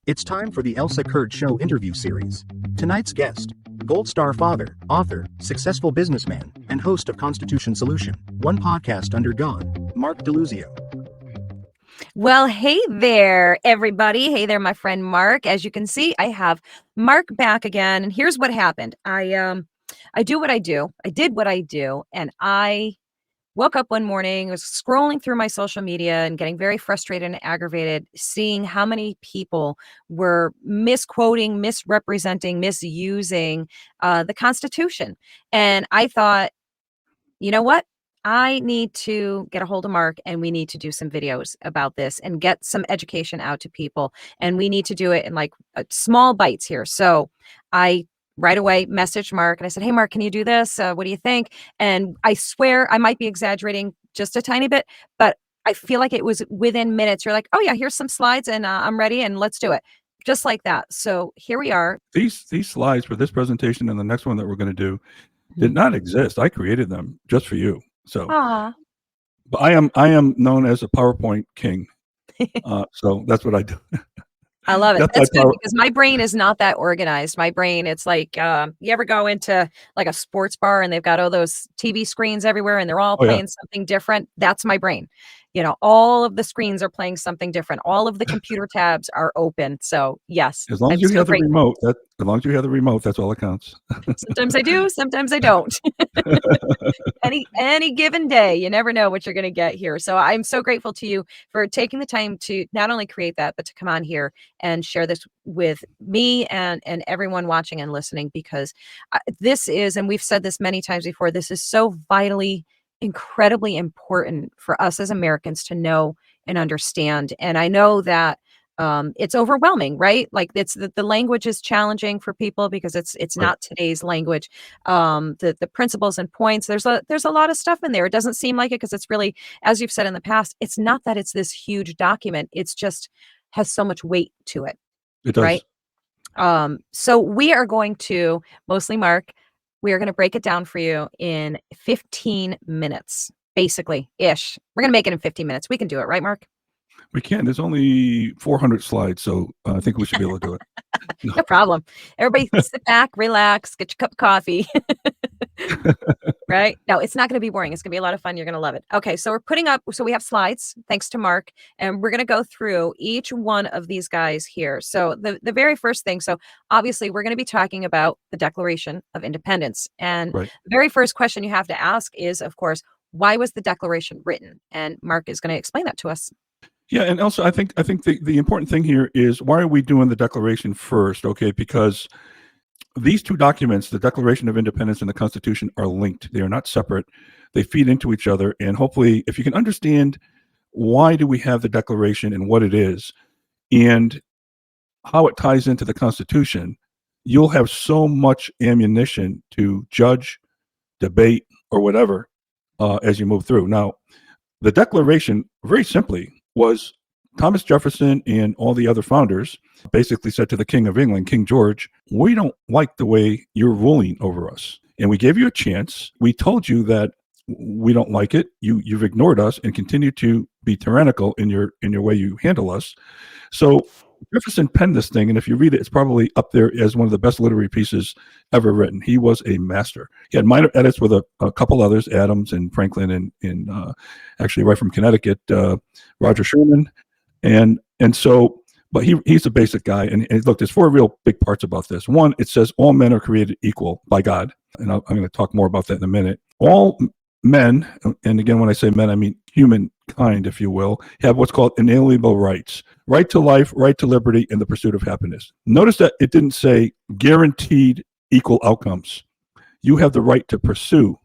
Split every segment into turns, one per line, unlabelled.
It's time for the Elsa Show interview series. Tonight's guest, Gold Star father, author, successful businessman, and host of Constitution Solution, one podcast under God, Mark DeLuzio.
Well, hey there, everybody. Hey there, my friend Mark. As you can see, I have Mark back again. And here's what happened. I do what I do. I did what I do. And I woke up one morning, was scrolling through my social media and getting very frustrated and aggravated, seeing how many people were misquoting, misrepresenting, misusing the Constitution. And I thought, you know what? I need to get a hold of Mark and we need to do some videos about this and get some education out to people. And we need to do it in like small bites here. So I right away messaged Mark and I said, hey, Mark, can you do this? What do you think? And I swear I might be exaggerating just a tiny bit, but I feel like it was within minutes. You're like, oh yeah, here's some slides and I'm ready and let's do it. Just like that. So here we are.
These slides for this presentation and the next one that we're going to do did not exist. I created them just for you. So but I am known as a PowerPoint king. So that's what I do.
I love it. That's good because my brain is not that organized. My brain, it's like, you ever go into like a sports bar and they've got all those TV screens everywhere and they're all playing something different? That's my brain. You know, all of the screens are playing something different. All of the computer tabs are open. So yes,
as long as you have the remote, as long as you have the remote, that's all that counts.
Sometimes I do, sometimes I don't. Any given day, you never know what you're going to get here. So I'm so grateful to you for taking the time to not only create that, but to come on here and share this with me and everyone watching and listening, because this is, and we've said this many times before, this is so vitally, incredibly important for us as Americans to know and understand. And I know that it's overwhelming, right? Like it's the language is challenging for people because it's not today's language. The principles and points, there's a lot of stuff in there. It doesn't seem like it because it's really, as you've said in the past, it's not that it's this huge document. It's just has so much weight to it.
It does.
Right? So we are going to, mostly Mark, we are going to break it down for you in 15 minutes, basically, ish. We're going to make it in 15 minutes. We can do it, right, Mark?
We can. There's only 400 slides, so I think we should be able to do it.
No problem. Everybody sit back, relax, get your cup of coffee. Right? No, it's not going to be boring. It's going to be a lot of fun. You're going to love it. Okay, so we're putting up, so we have slides, thanks to Mark, and we're going to go through each one of these guys here. So the very first thing, so obviously we're going to be talking about the Declaration of Independence. And the very first question you have to ask is, of course, why was the Declaration written? And Mark is going to explain that to us.
Yeah, and also I think the important thing here is, why are we doing the Declaration first? Okay, because these two documents, the Declaration of Independence and the Constitution, are linked. They are not separate. They feed into each other. And hopefully, if you can understand why do we have the Declaration and what it is and how it ties into the Constitution, you'll have so much ammunition to judge, debate, or whatever as you move through. Now, the Declaration, very simply, was Thomas Jefferson and all the other founders basically said to the King of England, King George, we don't like the way you're ruling over us. And we gave you a chance. We told you that we don't like it. You've ignored us and continue to be tyrannical in your way you handle us. So Jefferson penned this thing, and if you read it, it's probably up there as one of the best literary pieces ever written. He was a master. He had minor edits with a couple others, Adams and Franklin, and actually right from Connecticut, Roger Sherman, and so. But he's a basic guy, and look, there's four real big parts about this. One, it says all men are created equal by God, and I'm going to talk more about that in a minute. All men, and again, when I say men, I mean humankind, if you will, have what's called inalienable rights: right to life, right to liberty, and the pursuit of happiness. Notice that it didn't say guaranteed equal outcomes. You have the right to pursue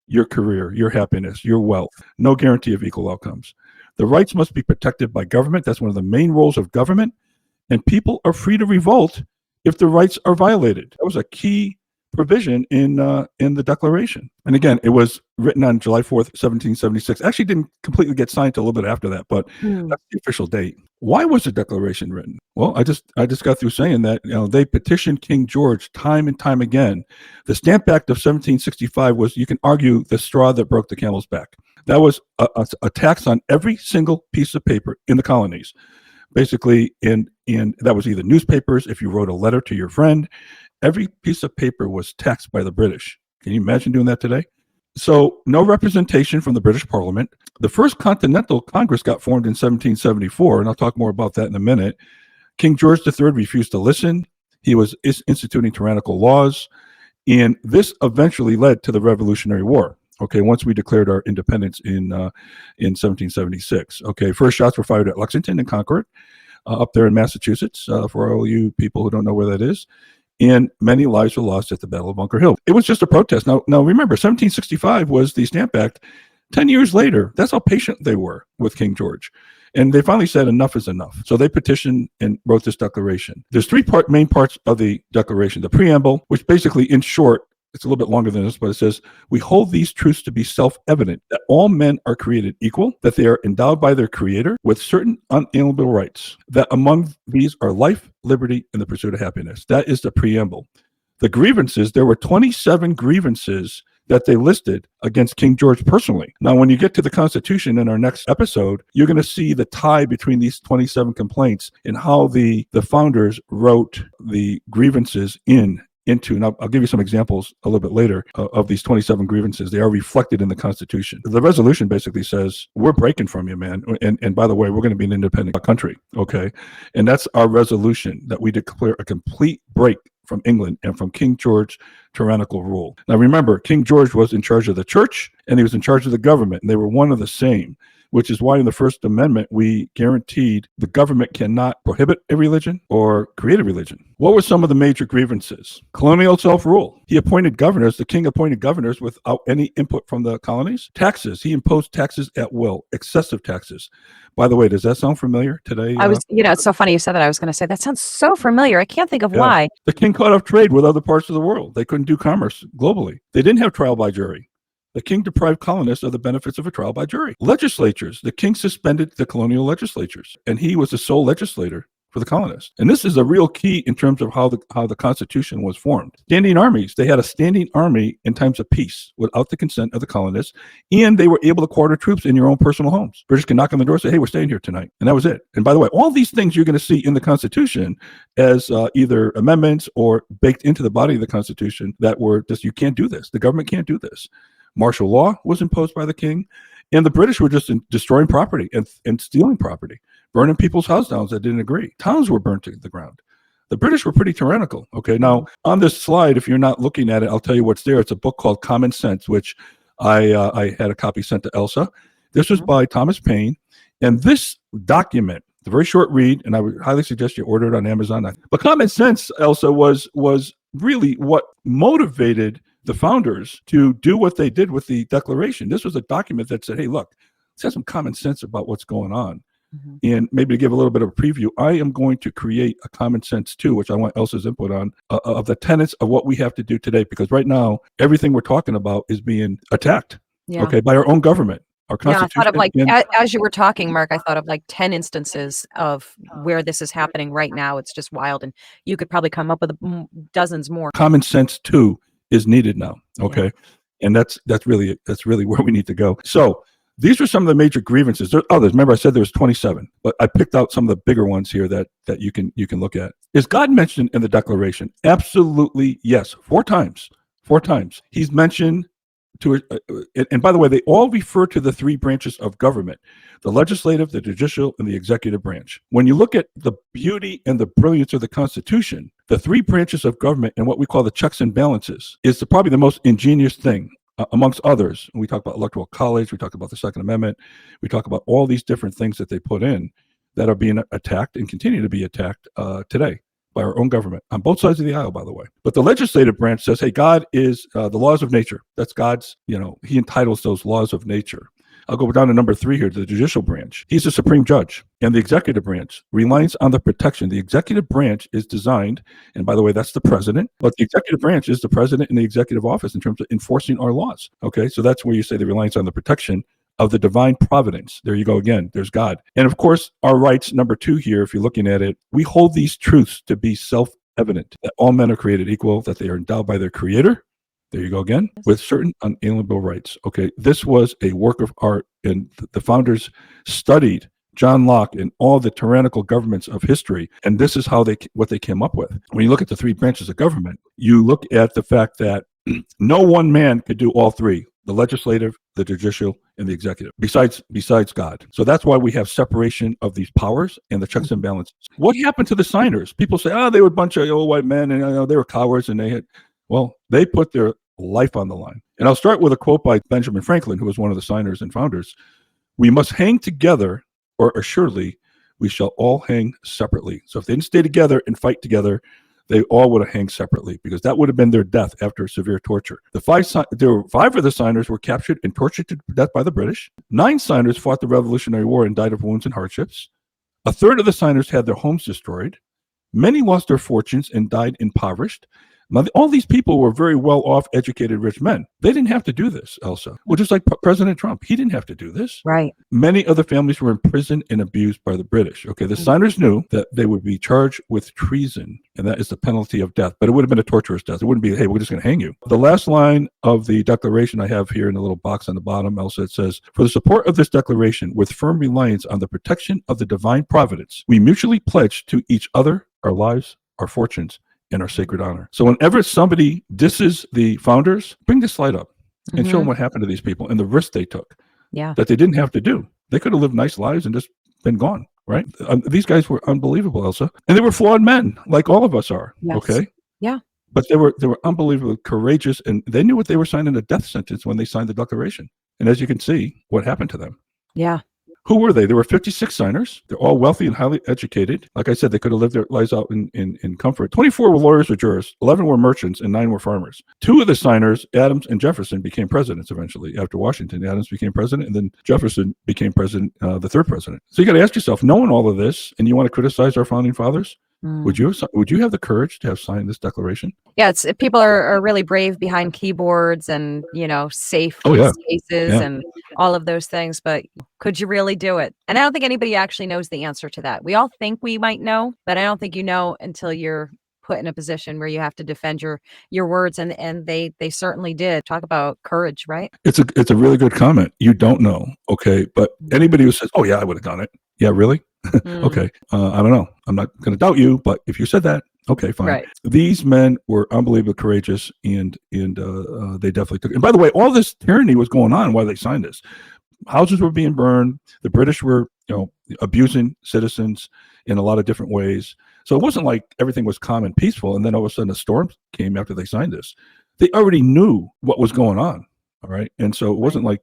your career, your happiness, your wealth. No guarantee of equal outcomes. The rights must be protected by government. That's one of the main roles of government. And people are free to revolt if the rights are violated. That was a key provision in the Declaration. And again, it was written on July 4th, 1776. Actually didn't completely get signed till a little bit after that, but that's the official date. Why was the Declaration written? Well, I just got through saying that they petitioned King George time and time again. The Stamp Act of 1765 was, you can argue, the straw that broke the camel's back. That was a tax on every single piece of paper in the colonies. basically, and that was either newspapers, if you wrote a letter to your friend, every piece of paper was taxed by the British. Can you imagine doing that today? So no representation from the British Parliament. The first Continental Congress got formed in 1774, and I'll talk more about that in a minute. King George III refused to listen. He was instituting tyrannical laws, and this eventually led to the Revolutionary War. Okay, once we declared our independence in 1776. Okay, first shots were fired at Lexington and Concord, up there in Massachusetts, for all you people who don't know where that is. And many lives were lost at the Battle of Bunker Hill. It was just a protest. Now remember, 1765 was the Stamp Act. 10 years later, that's how patient they were with King George. And they finally said enough is enough. So they petitioned and wrote this declaration. There's three main parts of the declaration. The preamble, which basically, in short, it's a little bit longer than this, but it says, we hold these truths to be self-evident, that all men are created equal, that they are endowed by their creator with certain unalienable rights, that among these are life, liberty, and the pursuit of happiness. That is the preamble. The grievances, there were 27 grievances that they listed against King George personally. Now, when you get to the Constitution in our next episode, you're going to see the tie between these 27 complaints and how the founders wrote the grievances into, and I'll give you some examples a little bit later of these 27 grievances. They are reflected in the Constitution. The resolution basically says, we're breaking from you, man. And by the way, we're going to be an independent country, okay? And that's our resolution, that we declare a complete break from England and from King George's tyrannical rule. Now remember, King George was in charge of the church and he was in charge of the government, and they were one of the same, which is why in the First Amendment, we guaranteed the government cannot prohibit a religion or create a religion. What were some of the major grievances? Colonial self-rule. He appointed governors, the king appointed governors without any input from the colonies. Taxes. He imposed taxes at will, excessive taxes. By the way, does that sound familiar today?
It's so funny you said that. I was going to say, that sounds so familiar. I can't think of why.
The king cut off trade with other parts of the world. They couldn't do commerce globally. They didn't have trial by jury. The king deprived colonists of the benefits of a trial by jury. Legislatures. The king suspended the colonial legislatures, and he was the sole legislator for the colonists. And this is a real key in terms of how the Constitution was formed. Standing armies. They had a standing army in times of peace without the consent of the colonists, and they were able to quarter troops in your own personal homes. British can knock on the door and say, hey, we're staying here tonight. And that was it. And by the way, all these things you're going to see in the Constitution as either amendments or baked into the body of the Constitution that were just, you can't do this. The government can't do this. Martial law was imposed by the king, and the British were just destroying property and stealing property, burning people's house down that didn't agree. Towns were burnt to the ground. The British were pretty tyrannical. Okay, now on this slide, if you're not looking at it, I'll tell you what's there. It's a book called Common Sense, which I had a copy sent to Elsa. This was by Thomas Paine, and this document, it's a very short read, and I would highly suggest you order it on Amazon. But Common Sense, Elsa, was really what motivated the founders to do what they did with the Declaration. This was a document that said, hey, look, let's have some common sense about what's going on. Mm-hmm. And maybe to give a little bit of a preview, I am going to create a Common Sense 2, which I want Elsa's input on, of the tenets of what we have to do today. Because right now, everything we're talking about is being attacked, okay, by our own government. Our Constitution.
Yeah, I thought of as you were talking, Mark, I thought of 10 instances of where this is happening right now. It's just wild. And you could probably come up with dozens more.
Common Sense 2 is needed now, okay? Yeah. And that's really where we need to go. So these are some of the major grievances. There are others. Remember, I said there was 27, but I picked out some of the bigger ones here that you can look at. Is God mentioned in the Declaration? Absolutely, yes. 4 times. 4 times. He's mentioned to, and by the way, they all refer to the 3 branches of government: the legislative, the judicial, and the executive branch. When you look at the beauty and the brilliance of the Constitution, the 3 branches of government and what we call the checks and balances is probably the most ingenious thing amongst others. And we talk about electoral college, we talk about the Second Amendment, we talk about all these different things that they put in that are being attacked and continue to be attacked today by our own government on both sides of the aisle, by the way. But the legislative branch says, hey, God is the laws of nature. That's God's, he entitles those laws of nature. I'll go down to number 3 here, the judicial branch. He's the supreme judge. And the executive branch relies on the protection. The executive branch is designed, and by the way, that's the president, but the executive branch is the president and the executive office in terms of enforcing our laws. Okay, so that's where you say the reliance on the protection of the divine providence. There you go again. There's God. And of course, our rights, number 2 here, if you're looking at it, we hold these truths to be self-evident, that all men are created equal, that they are endowed by their creator. There you go again, with certain unalienable rights. Okay, this was a work of art, and the founders studied John Locke, and all the tyrannical governments of history. And this is how what they came up with. When you look at the three branches of government, you look at the fact that no one man could do all three: the legislative, the judicial, and the executive, besides God. So that's why we have separation of these powers and the checks and balances. What happened to the signers? People say, they were a bunch of old white men, and they were cowards, and they put their life on the line. And I'll start with a quote by Benjamin Franklin, who was one of the signers and founders. "We must hang together, or assuredly we shall all hang separately." So if they didn't stay together and fight together, they all would have hanged separately, because that would have been their death after severe torture. There were 5 of the signers were captured and tortured to death by the British. 9 signers fought the Revolutionary War and died of wounds and hardships. A third of the signers had their homes destroyed. Many lost their fortunes and died impoverished. Now, all these people were very well-off, educated, rich men. They didn't have to do this, Elsa. Well, just like President Trump, he didn't have to do this.
Right.
Many other families were imprisoned and abused by the British. Okay, the signers knew that they would be charged with treason, and that is the penalty of death. But it would have been a torturous death. It wouldn't be, hey, we're just going to hang you. The last line of the declaration I have here in the little box on the bottom, Elsa, it says, "For the support of this declaration, with firm reliance on the protection of the divine providence, we mutually pledge to each other our lives, our fortunes, and our sacred honor." So whenever somebody disses the founders, bring this slide up and show them what happened to these people and the risk they took.
Yeah.
That they didn't have to do. They could have lived nice lives and just been gone, right? These guys were unbelievable, Elsa. And they were flawed men, like all of us are.
Yes.
Okay?
Yeah.
But they were unbelievably courageous, and they knew what they were signing, a death sentence, when they signed the declaration. And as you can see, what happened to them.
Yeah.
Who were they? There were 56 signers. They're all wealthy and highly educated. Like I said, they could have lived their lives out in comfort. 24 were lawyers or jurists, 11 were merchants, and 9 were farmers. 2 of the signers, Adams and Jefferson, became presidents eventually. After Washington, Adams became president, and then Jefferson became president, the 3rd president. So you got to ask yourself, knowing all of this, and you want to criticize our founding fathers? Would you have the courage to have signed this declaration?
Yeah, people are really brave behind keyboards and safe spaces and all of those things, but could you really do it? And I don't think anybody actually knows the answer to that. We all think we might know, but I don't think you know until you're put in a position where you have to defend your words, and they certainly did. Talk about courage, right?
It's a really good comment. You don't know, okay? But anybody who says, "Oh yeah, I would have done it," yeah, really? Okay, I don't know. I'm not going to doubt you, but if you said that, okay, fine. Right. These men were unbelievably courageous, and they definitely took it. And by the way, all this tyranny was going on while they signed this. Houses were being burned. The British were, abusing citizens in a lot of different ways. So it wasn't like everything was calm and peaceful, and then all of a sudden a storm came after they signed this. They already knew what was going on. All right. And so it wasn't like,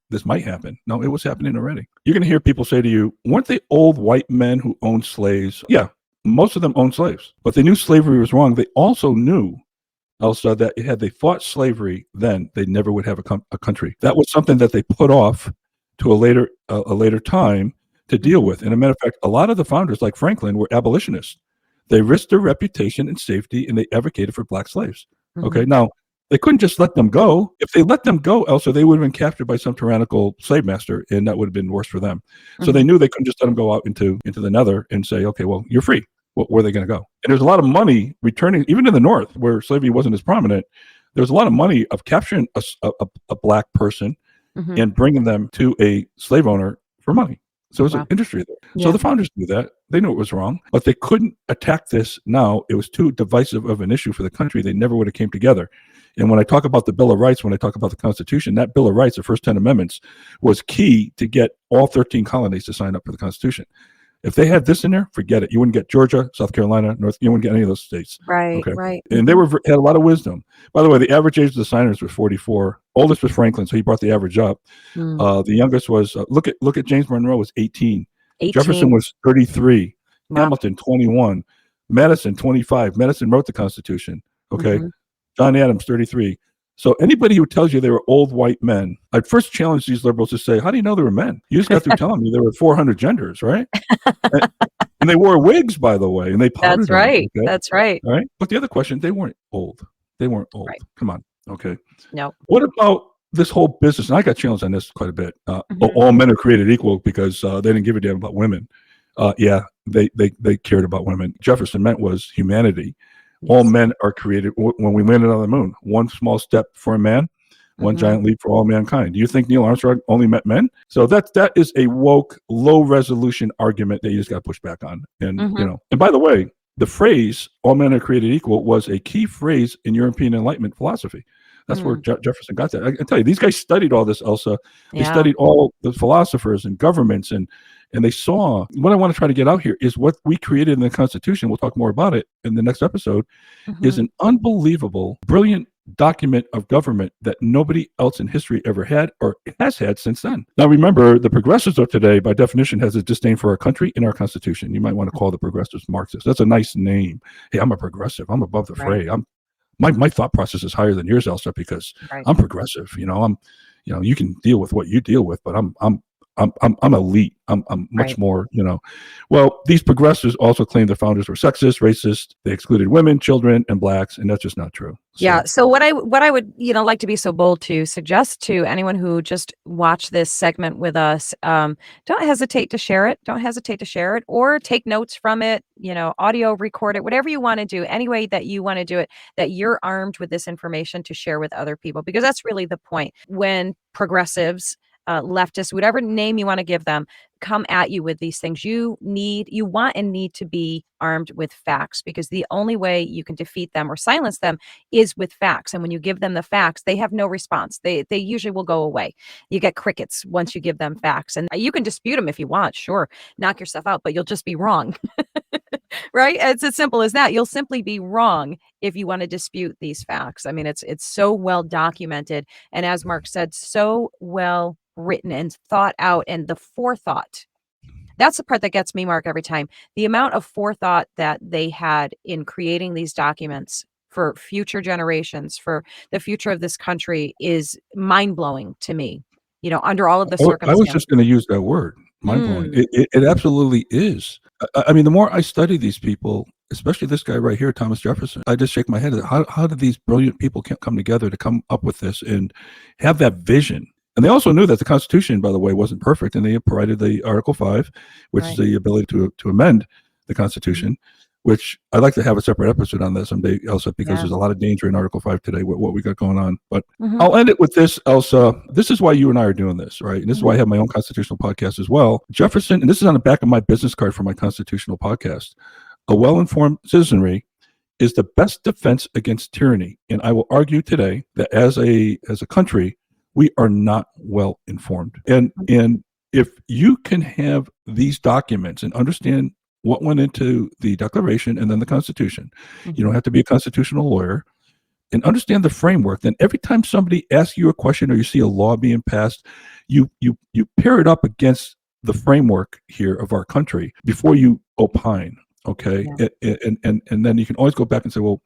this might happen. No, it was happening already. You're going to hear people say to you, weren't they old white men who owned slaves? Yeah, most of them owned slaves, but they knew slavery was wrong. They also knew, Elsa, that had they fought slavery, then they never would have a country. That was something that they put off to a later time to deal with. And as a matter of fact, a lot of the founders, like Franklin, were abolitionists. They risked their reputation and safety, and they advocated for black slaves. Okay. Now, they couldn't just let them go. If they let them go, Elsa, they would have been captured by some tyrannical slave master, and that would have been worse for them. So they knew they couldn't just let them go out into the nether and say, okay, well, you're free. Where are they going to go? And there's a lot of money returning, even in the North, where slavery wasn't as prominent. There's a lot of money of capturing a black person and bringing them to a slave owner for money. So it was an industry there. Yeah. So the founders knew that. They knew it was wrong, but they couldn't attack this now. It was too divisive of an issue for the country. They never would have came together. And when I talk about the Bill of Rights, when I talk about the Constitution, that Bill of Rights, the first 10 amendments, was key to get all 13 colonies to sign up for the Constitution. If they had this in there, forget it. You wouldn't get Georgia, South Carolina, you wouldn't get any of those states.
Right,
okay?
Right.
And they had a lot of wisdom. By the way, the average age of the signers was 44. Oldest was Franklin, so he brought the average up. The youngest was, look at James Monroe, was 18. Jefferson was 33. Wow. Hamilton, 21. Madison, 25. Madison wrote the Constitution. Okay. John Adams, 33. So anybody who tells you they were old white men, I'd first challenge these liberals to say, how do you know they were men? You just got through telling me there were 400 genders, right? and they wore wigs, by the way, and they powdered
That's right.
Them, okay?
That's right.
All right. But the other question, they weren't old. They weren't old. Right. Come on. Okay.
No.
What about this whole business? And I got challenged on this quite a bit. All men are created equal because they didn't give a damn about women. Yeah, they cared about women. Jefferson meant was humanity. Yes. All men are created when we landed on the moon. One small step for a man, one giant leap for all mankind. Do you think Neil Armstrong only met men? So that is a woke, low resolution argument that you just got to push back on. And and by the way, the phrase "all men are created equal" was a key phrase in European Enlightenment philosophy. That's where Jefferson got that. I can tell you, these guys studied all this, Elsa. They studied all the philosophers and governments, and they saw. What I want to try to get out here is what we created in the Constitution. We'll talk more about it in the next episode. Is an unbelievable, brilliant document of government that nobody else in history ever had or has had since then. Now, remember, the progressives of today, by definition, has a disdain for our country and our Constitution. You might want to call the progressives Marxists. That's a nice name. Hey, I'm a progressive. I'm above the fray. My thought process is higher than yours, Elsa, because I'm progressive. You can deal with what you deal with, but I'm elite. I'm much more, Well, these progressives also claim their founders were sexist, racist. They excluded women, children, and blacks, and that's just not true. So.
Yeah. So what I would, like to be so bold to suggest to anyone who just watched this segment with us, don't hesitate to share it. Don't hesitate to share it or take notes from it, audio record it, whatever you want to do, any way that you want to do it, that you're armed with this information to share with other people, because that's really the point. When progressives, leftists, whatever name you want to give them, come at you with these things, you want and need to be armed with facts, because the only way you can defeat them or silence them is with facts. And when you give them the facts, they have no response. They usually will go away. You get crickets once you give them facts, and you can dispute them if you want. Sure, knock yourself out, but you'll just be wrong. Right? It's as simple as that. You'll simply be wrong if you want to dispute these facts. I mean, it's so well documented, and as Mark said, so well written and thought out, and the forethought. That's the part that gets me, Mark, every time. The amount of forethought that they had in creating these documents for future generations, for the future of this country, is mind-blowing to me, under all of the circumstances.
I was just going to use that word, mind-blowing. It absolutely is. I mean, the more I study these people, especially this guy right here, Thomas Jefferson, I just shake my head. How did these brilliant people come together to come up with this and have that vision? And they also knew that the Constitution, by the way, wasn't perfect, and they provided the Article 5, which is the ability to amend the Constitution, which I'd like to have a separate episode on that someday, Elsa, because there's a lot of danger in Article 5 today with what we got going on. But I'll end it with this, Elsa. This is why you and I are doing this, right? And this is why I have my own constitutional podcast as well. Jefferson, and this is on the back of my business card for my constitutional podcast, a well-informed citizenry is the best defense against tyranny. And I will argue today that as a country, we are not well informed. And if you can have these documents and understand what went into the Declaration and then the Constitution, you don't have to be a constitutional lawyer, and understand the framework, then every time somebody asks you a question or you see a law being passed, you pair it up against the framework here of our country before you opine. Okay. And then you can always go back and say, well,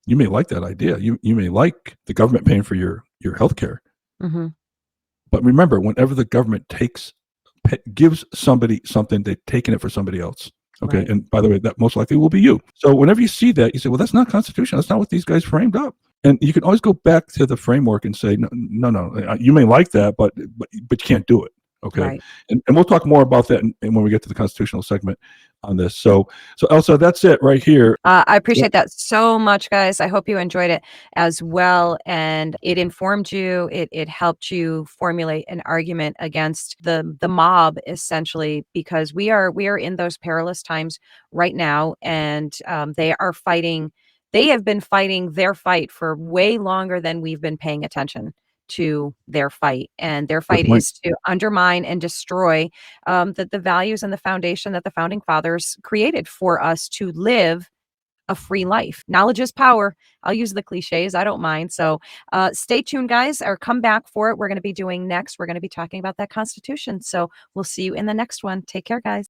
you may like that idea. You may like the government paying for your health care. But remember, whenever the government gives somebody something, they've taken it for somebody else. Okay. Right. And by the way, that most likely will be you. So whenever you see that, you say, well, that's not constitutional. That's not what these guys framed up. And you can always go back to the framework and say, no, you may like that, but you can't do it. Okay. Right. And we'll talk more about that when we get to the constitutional segment on this. So Elsa, that's it right here.
I appreciate that so much, guys. I hope you enjoyed it as well. And it informed you. It helped you formulate an argument against the mob, essentially, because we are in those perilous times right now. And they are fighting. They have been fighting their fight for way longer than we've been paying attention to their fight, and their fight is to undermine and destroy the values and the foundation that the founding fathers created for us to live a free life. Knowledge is power. I'll use the cliches. I don't mind. So stay tuned, guys, or come back for it. We're going to be talking about that Constitution. So we'll see you in the next one. Take care, guys.